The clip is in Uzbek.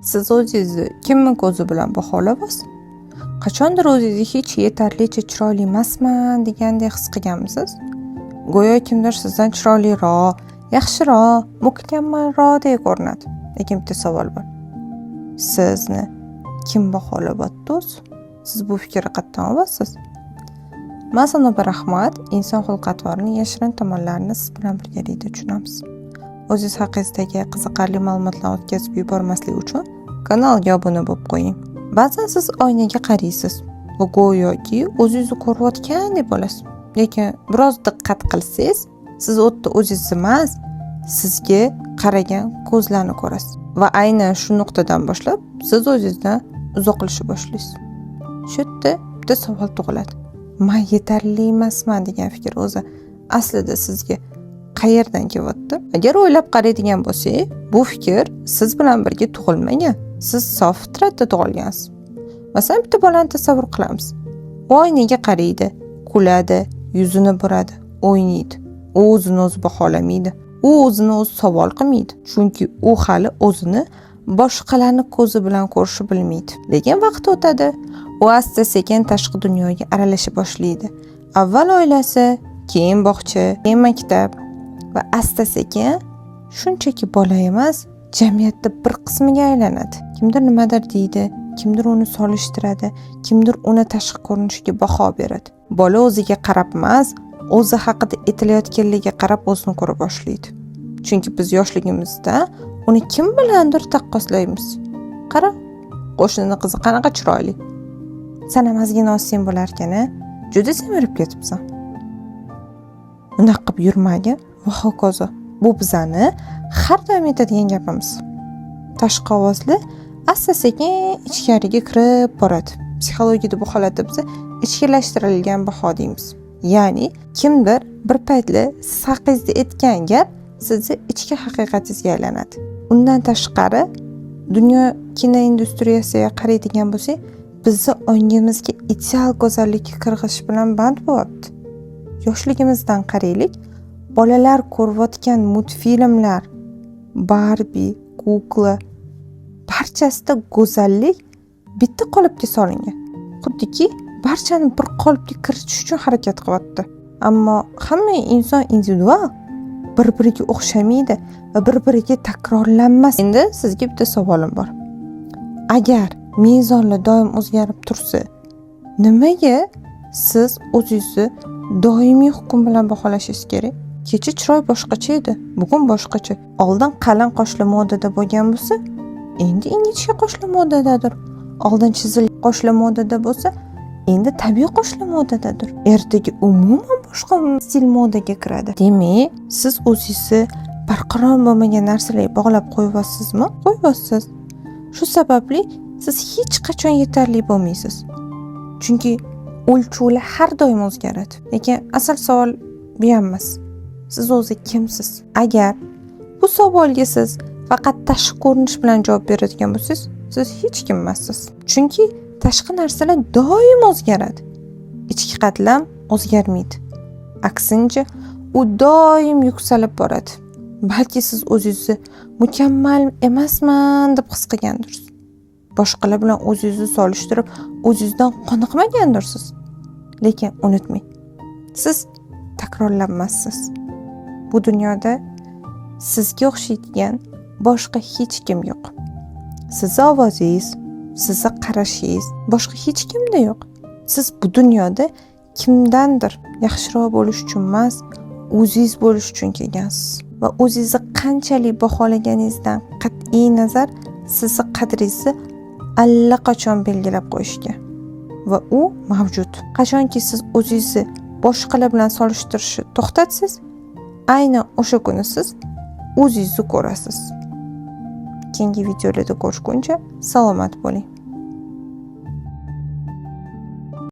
Siz o'zingizni kimning ko'zi bilan baholayapsiz? Qachondir o'zingizni hech yetarlicha chiroyli emasman degandek his qilganmisiz? Go'yo kimdir sizdan chiroyliroq, yaxshiroq, mukammalroq deb ko'rinadi. Lekin bitta savol bor. Sizni kim baholayapti o'zi? Siz bu fikrni qayerdan olyapsiz? Masanoba Rahmat inson xulq-atvorining yashirin tomonlarini siz bilan birgalikda tushunamiz. O'zingiz haqingizdagi qiziqarli ma'lumotlarni o'tkazib yubormaslik uchun kanalga obuna bo'lib qo'ying. Ba'zan siz oynaga qaraysiz va go'yoki o'zingizni ko'rayotgandek bo'lasiz. Lekin biroz diqqat qilsangiz, siz o'tda o'zingiz emas, sizga qaragan ko'zlarni ko'rasiz. Va aynan shu nuqtadan boshlab siz o'zingizdan uzoqlasha boshlaysiz. Shu yerda bitta savol tug'iladi. Men yetarli emasman degan fikr o'zi aslida sizga qayerdan kelyapti? Agar o'ylab qaraydigan bo'lsangiz, bu fikr siz bilan birga tug'ilmagan. Siz sof fitratda tug'ilgansiz. Masalan, bitta bolani tasavvur qilamiz. U oynaga qaraydi, kuladi, yuzini buradi, o'ynaydi. U o'zini o'zi baholamaydi. U o'zini o'zi savol qilmaydi. Chunki u hali o'zini boshqalarning ko'zi bilan ko'rishni bilmaydi. Lekin vaqt o'tadi, u asta-sekin tashqi dunyoga aralasha boshlaydi. Avval oilasi, keyin bog'cha, keyin maktab va asta-sekin shunchaki bola emas, jamiyatda bir qismiga aylanadi. Kimdir nimadir deydi, kimdir uni solishtiradi, kimdir uni tashqi ko'rinishiga baho beradi. Bola o'ziga qarab emas, o'zi haqida aytilayotganligiga qarab o'zini ko'ra boshlaydi. Chunki biz yoshligimizda uni kim bilandir taqqoslaymiz. Qara, qo'shnining qizi qanaqa chiroyli. Sanamazgina osing bo'larkan-a, juda semirib ketibsan. Unaqa qilib yurmagin va hokazo. Bu bizani har doim aytadigan gapimiz. Tashqi ovozli asta-sekin ichkariga kirib boradi. Psixologiyada bu holatda biz ichkilashtirilgan baho deymiz. Ya'ni kimdir bir paytlar siz haqingizda aytgan gap sizni ichki haqiqatingizga aylanadi. Undan tashqari dunyo kinoindustriyasiga qaraydigan bo'lsak, bizni ongimizga ideal go'zallikka kirg'ish bilan band bo'lyapti. Yoshligimizdan qaraylik, bolalar ko'rayotgan multfilmlar, Barbie, kukla barchasida go'zallik bitta qolipga solingan. Xuddiki barchani bir qolipga kiritish uchun harakat qilyapti. Ammo hamma inson individual, bir-biriga o'xshamaydi va bir-biriga takrorlanmas. Endi sizga bitta savolim bor. Agar mezonlar doim o'zgarib tursa, nimaga siz o'zingizni doimiy hukm bilan baholashingiz kerak? Kecha chiroy boshqacha edi, bugun boshqacha. Oldin qalin qoshli modada bo'lgan bo'lsa, endi ingichka qoshli modadadir. Oldin chizilgan qoshli modada bo'lsa, endi tabiiy qoshli modadadir. Ertaga umuman boshqa stil modaga kiradi. Demak, siz o'zingizni barqaror bo'lmagan narsalarga bog'lab qo'yyapsizmi? Qo'yyapsiz. Shu sababli siz hech qachon yetarli bo'lmaysiz. Chunki o'lchovlar har doim o'zgaradi. Lekin asl savol bu emas. Siz o'zi kimsiz? Agar bu savolga siz faqat tashqi ko'rinish bilan javob beradigan bo'lsangiz, siz hech kim emassiz. Chunki tashqi narsalar doim o'zgaradi. Ichki qatlam o'zgarmaydi. Aksincha, u doim yuksalib boradi. Balki siz o'zingizni mukammal emasman deb his qilgandirsiz. Boshqalar bilan o'zingizni solishtirib, o'zingizdan qoniqmagandirsiz. Lekin unutmang, siz takrorlanmassiz. Bu dunyoda sizga o'xshaydigan boshqa hech kim yo'q. Sizning ovozingiz, sizning qarashingiz boshqa hech kimda yo'q. Siz bu dunyoda kimdandir yaxshiroq bo'lish uchun emas, o'zingiz bo'lish uchun kelgansiz. Va o'zingizni qanchalik baholaganingizdan qat'iy nazar sizning qadringizni allaqachon belgilab qo'yishgan. Va u mavjud. Qachonki siz o'zingizni boshqalar bilan solishtirishni to'xtatasiz, aynan o'sha kuni siz o'zingizni ko'rasiz. Keyingi videolarda ko'rishguncha salomat bo'ling.